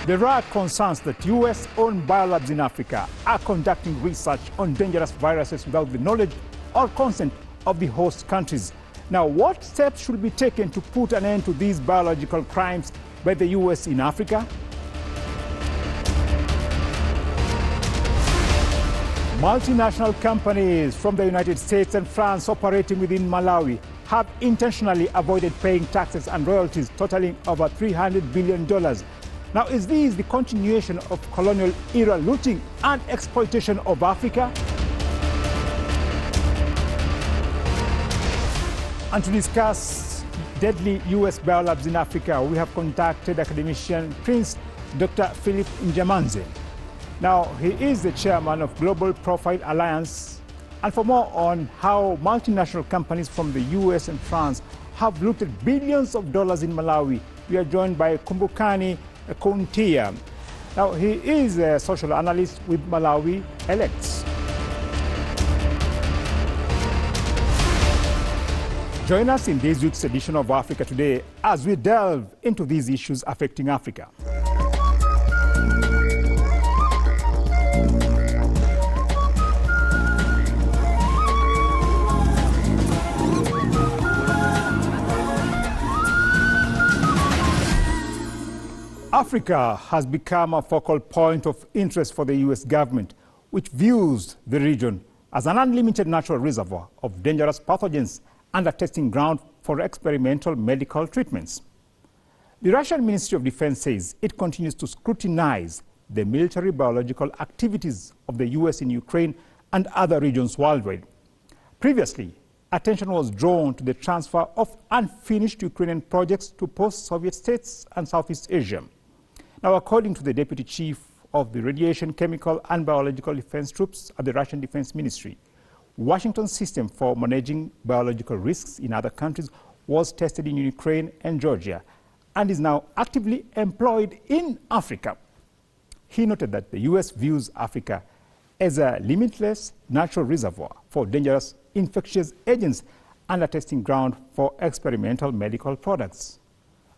There are concerns that US-owned biolabs in Africa are conducting research on dangerous viruses without the knowledge or consent of the host countries. Now, what steps should be taken to put an end to these biological crimes by the US in Africa? Multinational companies from the United States and France operating within Malawi have intentionally avoided paying taxes and royalties totaling over $300 billion. Now, is this the continuation of colonial era looting and exploitation of Africa? And to discuss deadly US biolabs in Africa, we have contacted academician Prince Dr. Philip Njamanze. Now, he is the chairman of Global Profile Alliance. And for more on how multinational companies from the US and France have looted billions of dollars in Malawi, we are joined by Kumbukani Kuntia. Now, he is a social analyst with Malawi Elects. Join us in this week's edition of Africa Today as we delve into these issues affecting Africa. Africa has become a focal point of interest for the US government, which views the region as an unlimited natural reservoir of dangerous pathogens and a testing ground for experimental medical treatments. The Russian Ministry of Defense says it continues to scrutinize the military biological activities of the US in Ukraine and other regions worldwide. Previously, attention was drawn to the transfer of unfinished Ukrainian projects to post-Soviet states and Southeast Asia. Now, according to the Deputy Chief of the Radiation, Chemical and Biological Defense Troops at the Russian Defense Ministry, Washington's system for managing biological risks in other countries was tested in Ukraine and Georgia and is now actively employed in Africa. He noted that the US views Africa as a limitless natural reservoir for dangerous infectious agents and a testing ground for experimental medical products.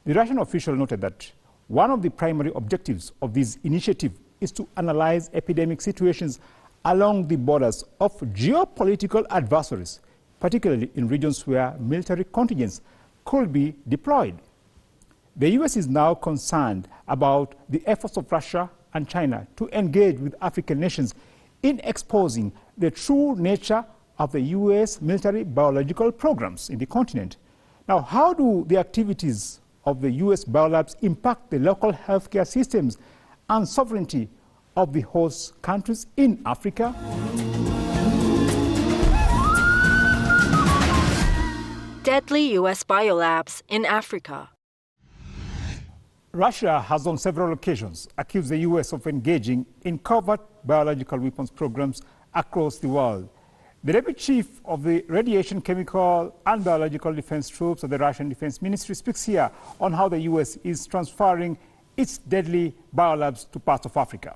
The Russian official noted that one of the primary objectives of this initiative is to analyze epidemic situations along the borders of geopolitical adversaries, particularly in regions where military contingents could be deployed. The US is now concerned about the efforts of Russia and China to engage with African nations in exposing the true nature of the US military biological programs in the continent. Now, how do the activities of the US biolabs impact the local healthcare systems and sovereignty of the host countries in Africa? Deadly US biolabs in Africa. Russia has on several occasions accused the US of engaging in covert biological weapons programs across the world. The Deputy Chief of the Radiation, Chemical and Biological Defense Troops of the Russian Defense Ministry speaks here on how the US is transferring its deadly biolabs to parts of Africa.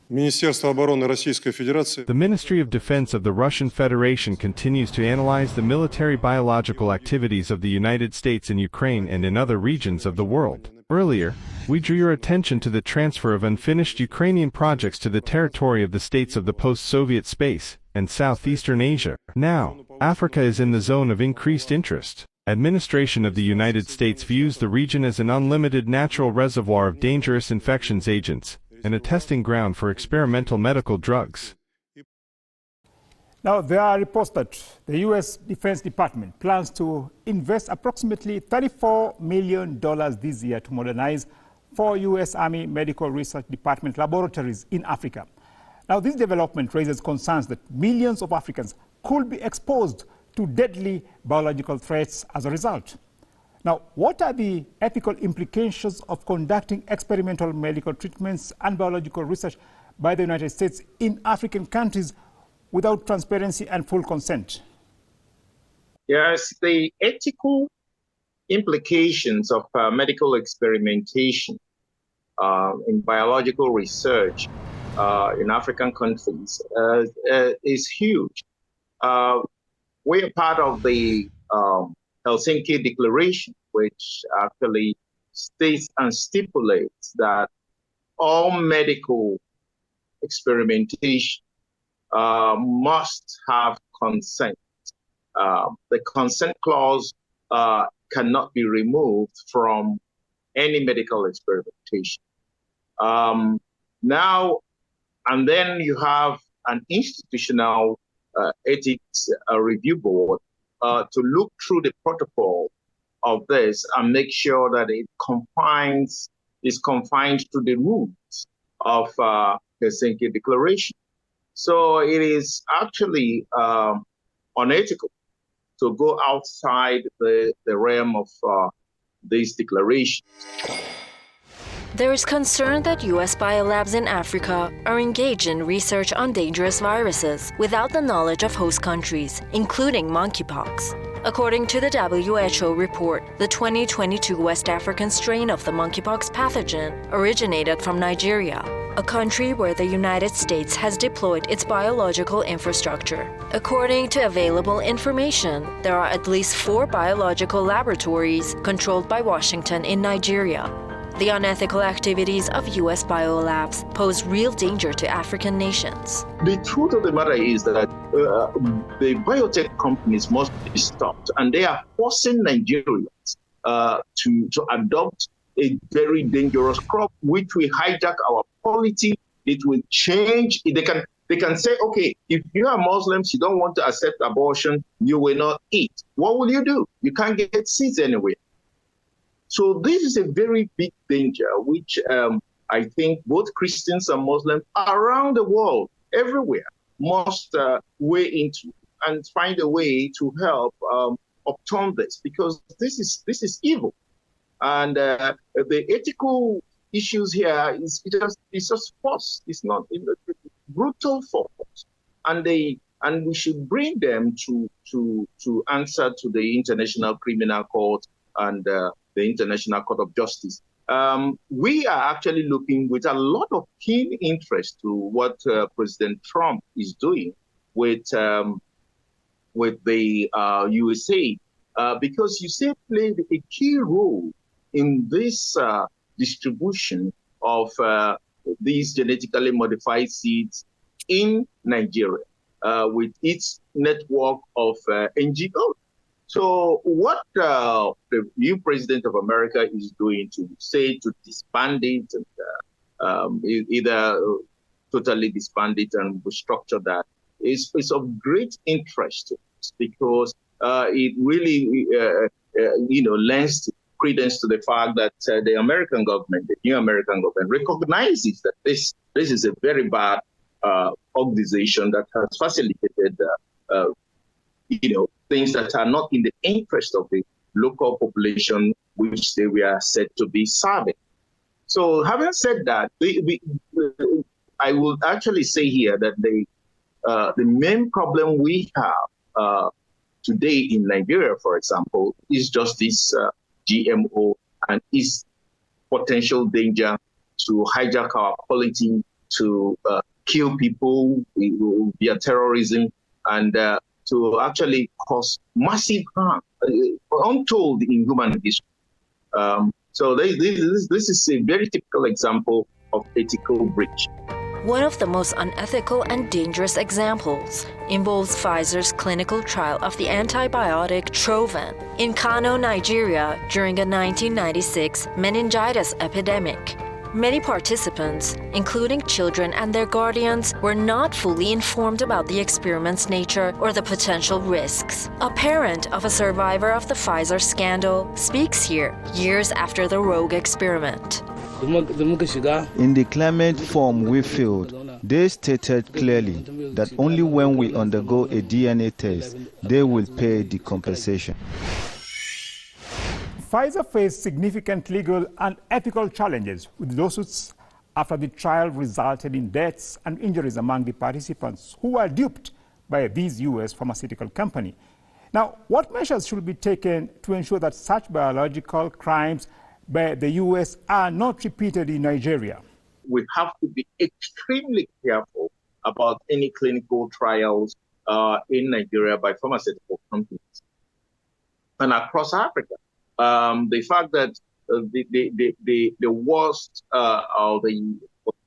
The Ministry of Defense of the Russian Federation continues to analyze the military biological activities of the United States in Ukraine and in other regions of the world. Earlier, we drew your attention to the transfer of unfinished Ukrainian projects to the territory of the states of the post-Soviet space and Southeastern Asia. Now, Africa is in the zone of increased interest. Administration of the United States views the region as an unlimited natural reservoir of dangerous infections agents and a testing ground for experimental medical drugs. Now, there are reports that the US Defense Department plans to invest approximately $34 million this year to modernize 4 US Army Medical Research Department laboratories in Africa. Now, this development raises concerns that millions of Africans could be exposed to deadly biological threats as a result. Now, what are the ethical implications of conducting experimental medical treatments and biological research by the United States in African countries without transparency and full consent? Yes, the ethical implications of medical experimentation in biological research in African countries is huge. We are part of the Helsinki Declaration, which actually states and stipulates that all medical experimentation must have consent. The consent clause cannot be removed from any medical experimentation. Now, and then you have an institutional ethics review board to look through the protocol of this and make sure that it is confined to the rules of the Helsinki Declaration. So it is actually unethical to go outside the realm of these declarations. There is concern that U.S. biolabs in Africa are engaged in research on dangerous viruses without the knowledge of host countries, including monkeypox. According to the WHO report, the 2022 West African strain of the monkeypox pathogen originated from Nigeria, a country where the United States has deployed its biological infrastructure. According to available information, there are at least 4 biological laboratories controlled by Washington in Nigeria. The unethical activities of U.S. biolabs pose real danger to African nations. The truth of the matter is that the biotech companies must be stopped, and they are forcing Nigerians to adopt a very dangerous crop, which will hijack our polity. It will change. They can say, okay, if you are Muslims, you don't want to accept abortion, you will not eat. What will you do? You can't get seeds anywhere. So this is a very big danger, which I think both Christians and Muslims around the world, everywhere, must weigh into and find a way to help upturn this, because this is evil. And the ethical issues here is just force. It's not brutal force, and we should bring them to answer to the International Criminal Court and the International Court of Justice. We are actually looking with a lot of keen interest to what President Trump is doing with the USA, because USA played a key role in this distribution of these genetically modified seeds in Nigeria with its network of NGOs. So what the new president of America is doing to disband it and either totally disband it and restructure that is of great interest to us, because it really lends credence to the fact that the American government, the new American government, recognizes that this is a very bad organization that has facilitated things that are not in the interest of the local population which they were said to be serving. So having said that, I would actually say here that the main problem we have today in Nigeria, for example, is just this GMO and its potential danger to hijack our polity, to kill people via terrorism, and to actually cause massive harm, untold in human history. So this is a very typical example of ethical breach. One of the most unethical and dangerous examples involves Pfizer's clinical trial of the antibiotic Trovan in Kano, Nigeria during a 1996 meningitis epidemic. Many participants, including children and their guardians, were not fully informed about the experiment's nature or the potential risks. A parent of a survivor of the Pfizer scandal speaks here, years after the rogue experiment. In the climate form we filled, they stated clearly that only when we undergo a DNA test, they will pay the compensation. Pfizer faced significant legal and ethical challenges with lawsuits after the trial resulted in deaths and injuries among the participants who were duped by this U.S. pharmaceutical company. Now, what measures should be taken to ensure that such biological crimes by the U.S. are not repeated in Nigeria? We have to be extremely careful about any clinical trials in Nigeria by pharmaceutical companies and across Africa. The fact that the worst or the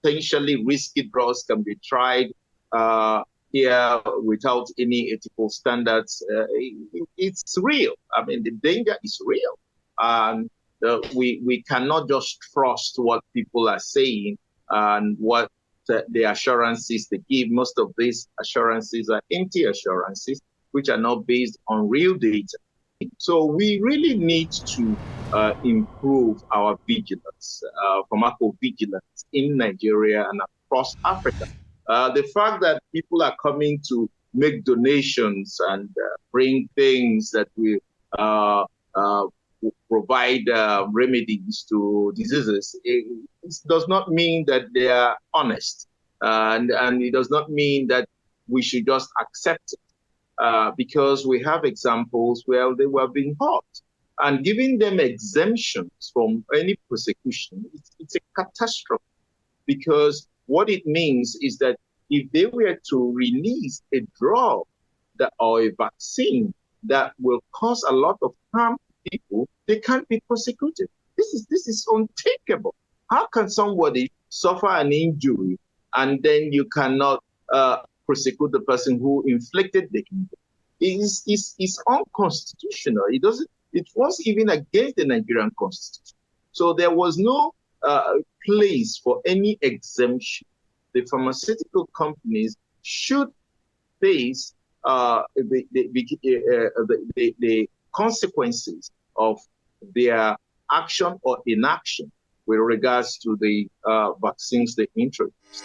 potentially risky drugs can be tried here without any ethical standards. It's real. I mean, the danger is real. And we cannot just trust what people are saying and what the assurances they give. Most of these assurances are empty assurances, which are not based on real data. So we really need to improve our vigilance, pharmacovigilance in Nigeria and across Africa. The fact that people are coming to make donations and bring things that will provide remedies to diseases, it does not mean that they are honest. And it does not mean that we should just accept it. Because we have examples where they were being caught. And giving them exemptions from any prosecution, it's a catastrophe. Because what it means is that if they were to release a drug or a vaccine that will cause a lot of harm to people, they can't be prosecuted. This is unthinkable. How can somebody suffer an injury and then you cannot prosecute the person who inflicted the injury? It's unconstitutional. It was even against the Nigerian constitution. So there was no place for any exemption. The pharmaceutical companies should face the consequences of their action or inaction with regards to the vaccines they introduced.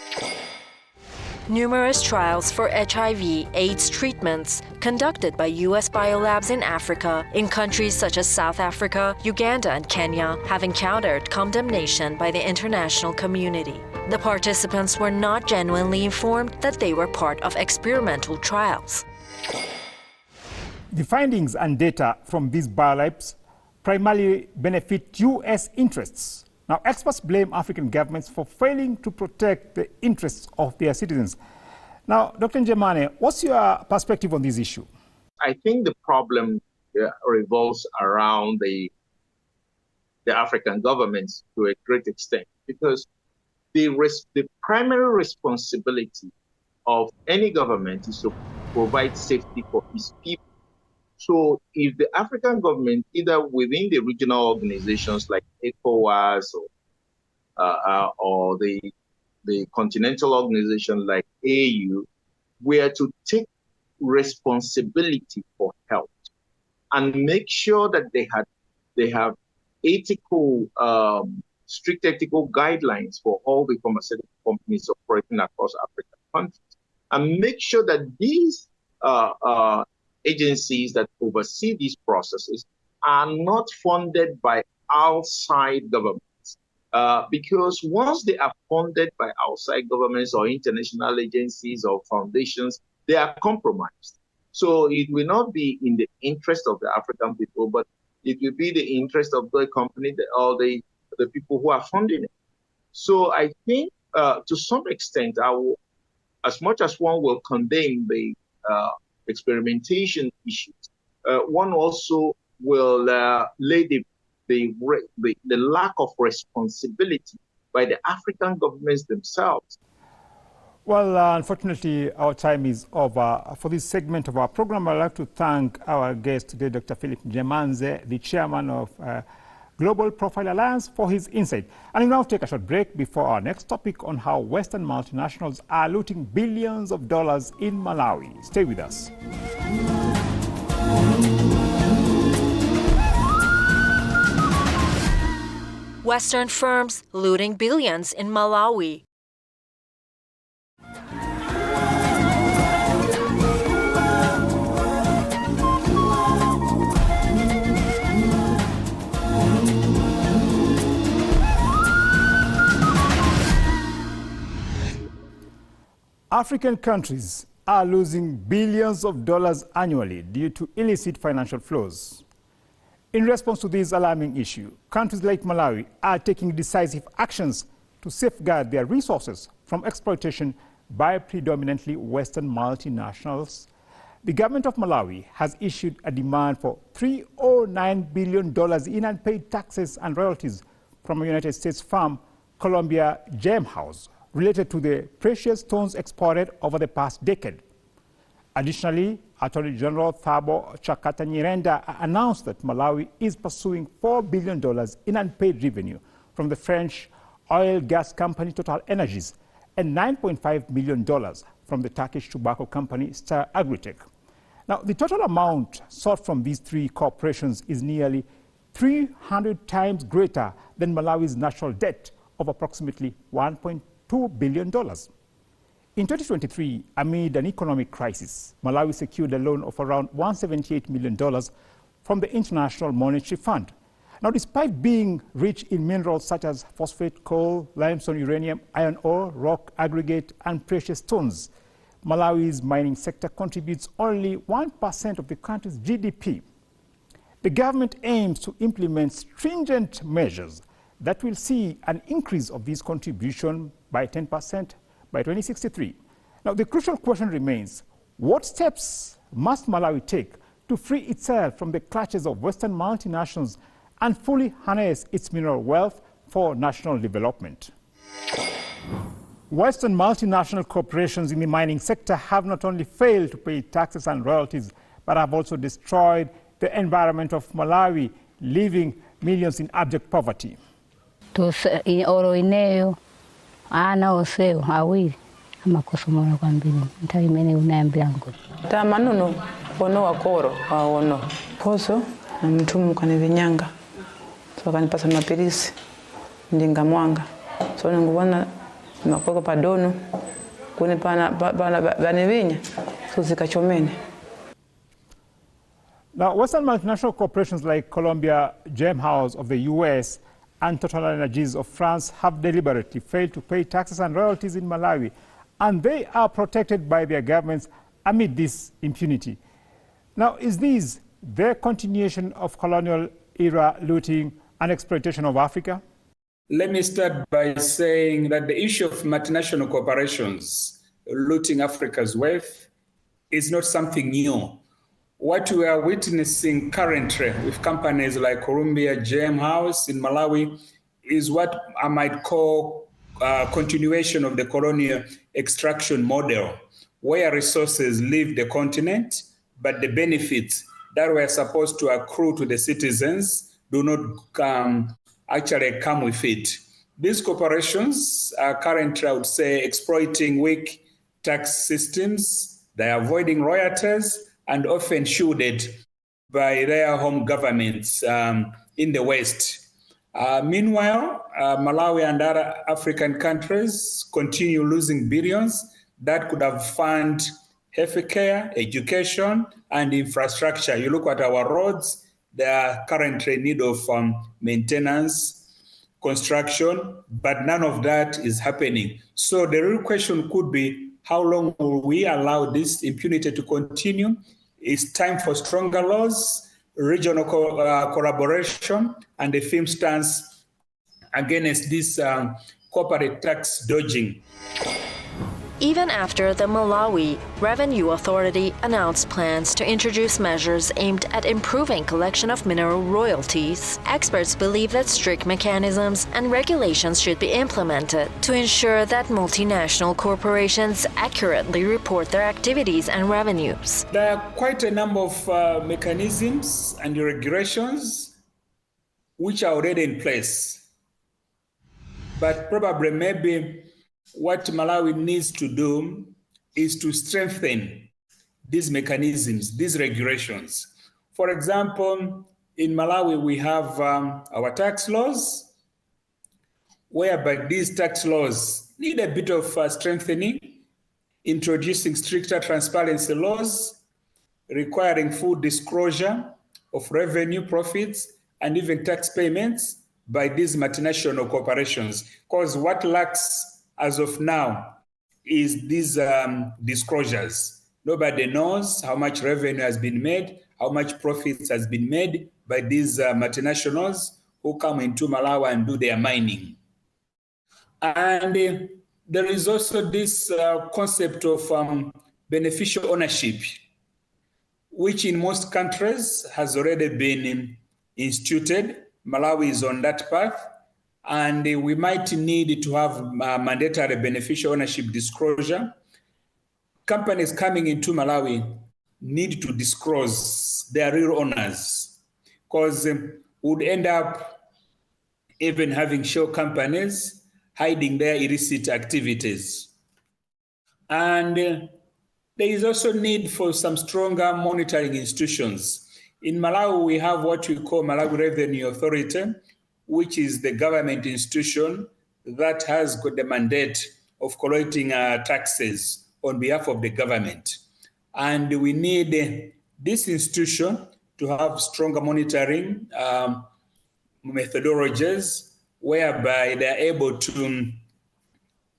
Numerous trials for HIV/AIDS treatments conducted by U.S. biolabs in Africa, in countries such as South Africa, Uganda, and Kenya, have encountered condemnation by the international community. The participants were not genuinely informed that they were part of experimental trials. The findings and data from these biolabs primarily benefit U.S. interests. Now, experts blame African governments for failing to protect the interests of their citizens. Now, Dr. Njemane, what's your perspective on this issue? I think the problem revolves around the African governments to a great extent, because the primary responsibility of any government is to provide safety for its people. So if the African government, either within the regional organizations like ECOWAS or the continental organization like AU, were to take responsibility for health and make sure that they have ethical, strict ethical guidelines for all the pharmaceutical companies operating across African countries, and make sure that these agencies that oversee these processes are not funded by outside governments. Because once they are funded by outside governments or international agencies or foundations, they are compromised. So it will not be in the interest of the African people, but it will be the interest of the company or the people who are funding it. So I think to some extent, as much as one will condemn the experimentation issues, one also will lay the lack of responsibility by the African governments themselves. Well, unfortunately, our time is over. For this segment of our program, I'd like to thank our guest today, Dr. Philip Njemanze, the chairman of Global Profile Alliance, for his insight. And we'll now take a short break before our next topic on how Western multinationals are looting billions of dollars in Malawi. Stay with us. Western firms looting billions in Malawi. African countries are losing billions of dollars annually due to illicit financial flows. In response to this alarming issue, countries like Malawi are taking decisive actions to safeguard their resources from exploitation by predominantly Western multinationals. The government of Malawi has issued a demand for $309 billion in unpaid taxes and royalties from a United States firm, Columbia Gem House, related to the precious stones exported over the past decade. Additionally, Attorney General Thabo Chakata-Nyirenda announced that Malawi is pursuing $4 billion in unpaid revenue from the French oil gas company Total Energies and $9.5 million from the Turkish tobacco company Star Agritech. Now, the total amount sought from these three corporations is nearly 300 times greater than Malawi's national debt of approximately $1.2 billion. In 2023, amid an economic crisis, Malawi secured a loan of around $178 million from the International Monetary Fund. Now, despite being rich in minerals such as phosphate, coal, limestone, uranium, iron ore, rock, aggregate, and precious stones, Malawi's mining sector contributes only 1% of the country's GDP. The government aims to implement stringent measures that will see an increase of this contribution by 10% by 2063. Now, the crucial question remains, what steps must Malawi take to free itself from the clutches of Western multinationals and fully harness its mineral wealth for national development? Western multinational corporations in the mining sector have not only failed to pay taxes and royalties, but have also destroyed the environment of Malawi, leaving millions in abject poverty. Now, Western multinational corporations like Columbia Gem House of the US and Total Energies of France have deliberately failed to pay taxes and royalties in Malawi, and they are protected by their governments amid this impunity. Now, is this their continuation of colonial era looting and exploitation of Africa? Let me start by saying that the issue of multinational corporations looting Africa's wealth is not something new. What we are witnessing currently with companies like Columbia Gem House in Malawi is what I might call continuation of the colonial extraction model, where resources leave the continent, but the benefits that were supposed to accrue to the citizens do not actually come with it. These corporations are currently, I would say, exploiting weak tax systems. They are avoiding royalties and often shielded by their home governments in the West. Meanwhile, Malawi and other African countries continue losing billions that could have funded healthcare, education, and infrastructure. You look at our roads, they are currently in need of maintenance, construction, but none of that is happening. So the real question could be, how long will we allow this impunity to continue? It's time for stronger laws, regional collaboration, and a firm stance against this corporate tax dodging. Even after the Malawi Revenue Authority announced plans to introduce measures aimed at improving collection of mineral royalties, experts believe that strict mechanisms and regulations should be implemented to ensure that multinational corporations accurately report their activities and revenues. There are quite a number of mechanisms and regulations which are already in place, but probably maybe what Malawi needs to do is to strengthen these mechanisms, these regulations. For example, in Malawi, we have our tax laws, whereby these tax laws need a bit of strengthening, introducing stricter transparency laws, requiring full disclosure of revenue, profits, and even tax payments by these multinational corporations. Because what lacks as of now is these disclosures. Nobody knows how much revenue has been made, how much profits has been made by these multinationals who come into Malawi and do their mining. And there is also this concept of beneficial ownership. which in most countries has already been instituted. Malawi is on that path, and we might need to have mandatory beneficial ownership disclosure. Companies coming into Malawi need to disclose their real owners, because would end up even having shell companies hiding their illicit activities. And there is also need for some stronger monitoring institutions. In Malawi, we have what we call Malawi Revenue Authority, which is the government institution that has got the mandate of collecting taxes on behalf of the government. And we need this institution to have stronger monitoring methodologies whereby they're able to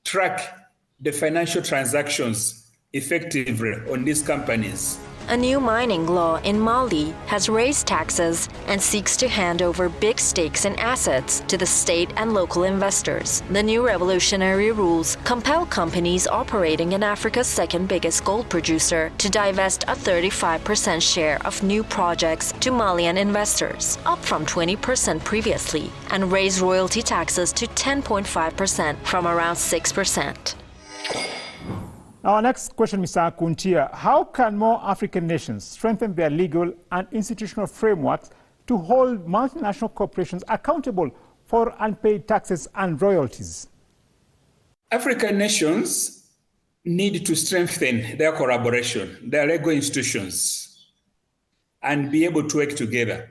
track the financial transactions effectively on these companies. A new mining law in Mali has raised taxes and seeks to hand over big stakes in assets to the state and local investors. The new revolutionary rules compel companies operating in Africa's second biggest gold producer to divest a 35% share of new projects to Malian investors, up from 20% previously, and raise royalty taxes to 10.5% from around 6%. Our next question, Mr. Akuntia. How can more African nations strengthen their legal and institutional frameworks to hold multinational corporations accountable for unpaid taxes and royalties? African nations need to strengthen their collaboration, their legal institutions, and be able to work together,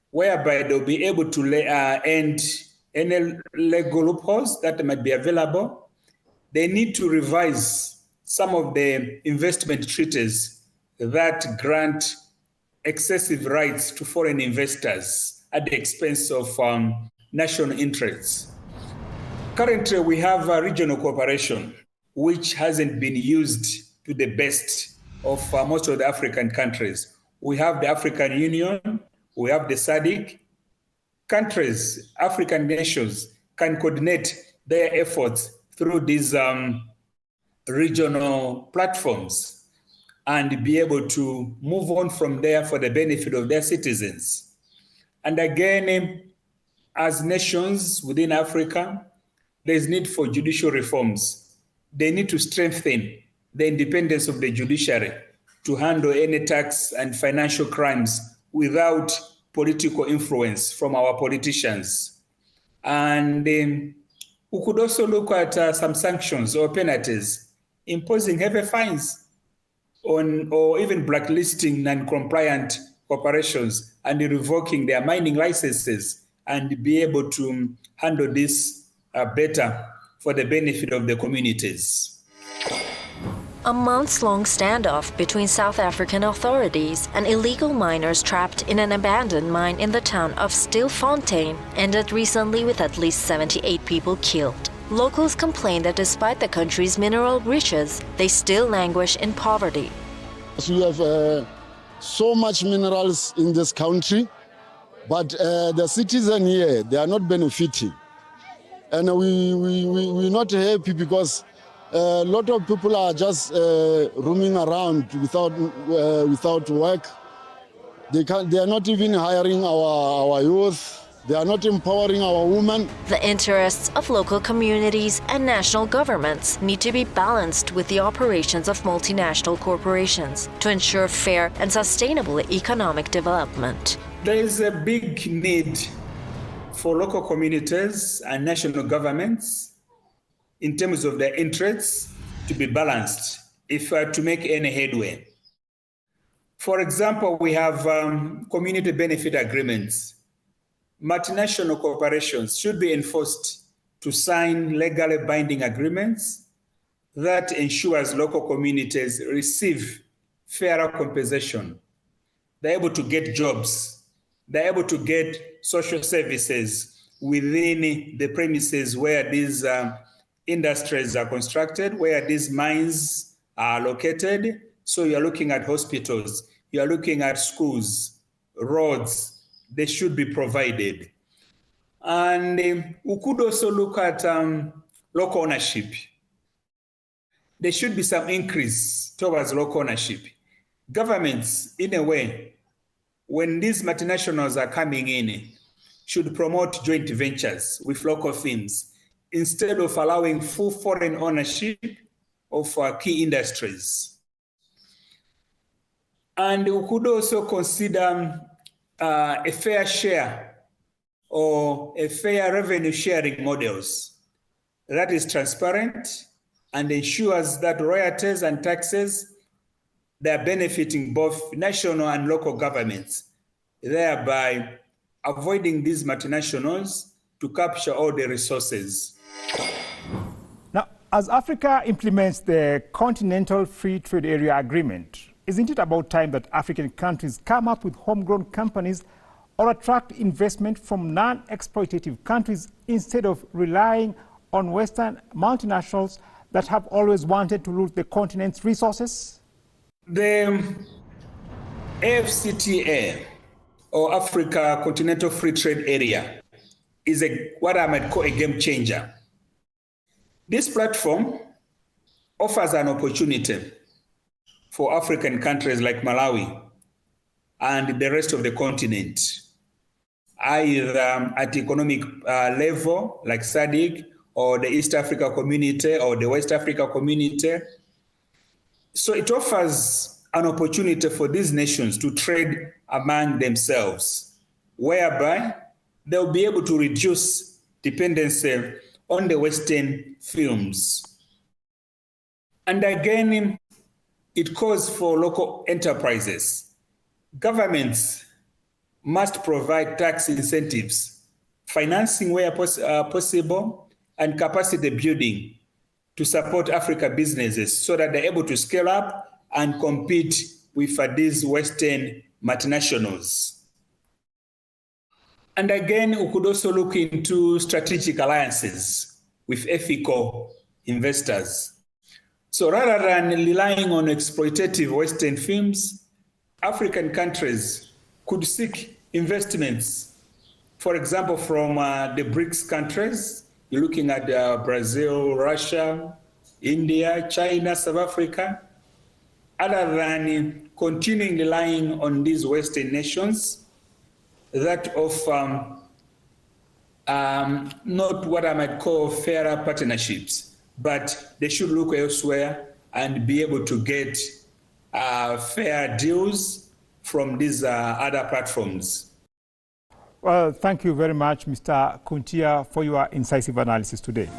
whereby they'll be able to end any legal loopholes that might be available. They need to revise some of the investment treaties that grant excessive rights to foreign investors at the expense of national interests. Currently, we have a regional cooperation, which hasn't been used to the best of most of the African countries. We have the African Union, we have the SADC. Countries, African nations, can coordinate their efforts through these regional platforms and be able to move on from there for the benefit of their citizens. And again, as nations within Africa, there's need for judicial reforms. They need to strengthen the independence of the judiciary to handle any tax and financial crimes without political influence from our politicians. And we could also look at some sanctions or penalties, imposing heavy fines on, or even blacklisting non-compliant corporations and revoking their mining licenses, and be able to handle this better for the benefit of the communities. A months-long standoff between South African authorities and illegal miners trapped in an abandoned mine in the town of Stilfontein ended recently with at least 78 people killed. Locals complain that despite the country's mineral riches, they still languish in poverty. We have so much minerals in this country, but the citizens here, they are not benefiting. And we're not happy because a lot of people are just roaming around without work. They are not even hiring our youth. They are not empowering our women. The interests of local communities and national governments need to be balanced with the operations of multinational corporations to ensure fair and sustainable economic development. There is a big need for local communities and national governments in terms of their interests to be balanced if to make any headway. For example, we have community benefit agreements. Multinational corporations should be enforced to sign legally binding agreements that ensures local communities receive fairer compensation. They're able to get jobs. They're able to get social services within the premises where these industries are constructed, where these mines are located. So you're looking at hospitals, you're looking at schools, roads. They should be provided. And we could also look at local ownership. There should be some increase towards local ownership, governments, in a way, when these multinationals are coming in, should promote joint ventures with local firms instead of allowing full foreign ownership of key industries. And we could also consider a fair share or a fair revenue sharing models that is transparent and ensures that royalties and taxes, they are benefiting both national and local governments, thereby avoiding these multinationals to capture all the resources. Now, as Africa implements the Continental Free Trade Area Agreement, isn't it about time that African countries come up with homegrown companies or attract investment from non-exploitative countries instead of relying on Western multinationals that have always wanted to loot the continent's resources? The AfCFTA, or Africa Continental Free Trade Area, is what I might call a game changer. This platform offers an opportunity for African countries like Malawi and the rest of the continent, either at economic level, like SADC, or the East Africa Community, or the West Africa Community. So it offers an opportunity for these nations to trade among themselves, whereby they'll be able to reduce dependency on the Western firms. And again, it calls for local enterprises. Governments must provide tax incentives, financing where possible, and capacity building to support Africa businesses so that they're able to scale up and compete with these Western multinationals. And again, we could also look into strategic alliances with ethical investors. So rather than relying on exploitative Western firms, African countries could seek investments, for example, from the BRICS countries. You're looking at Brazil, Russia, India, China, South Africa, other than continuing relying on these Western nations that offer not what I might call fairer partnerships, but they should look elsewhere and be able to get fair deals from these other platforms. Well, thank you very much, Mr. Kuntia, for your incisive analysis today.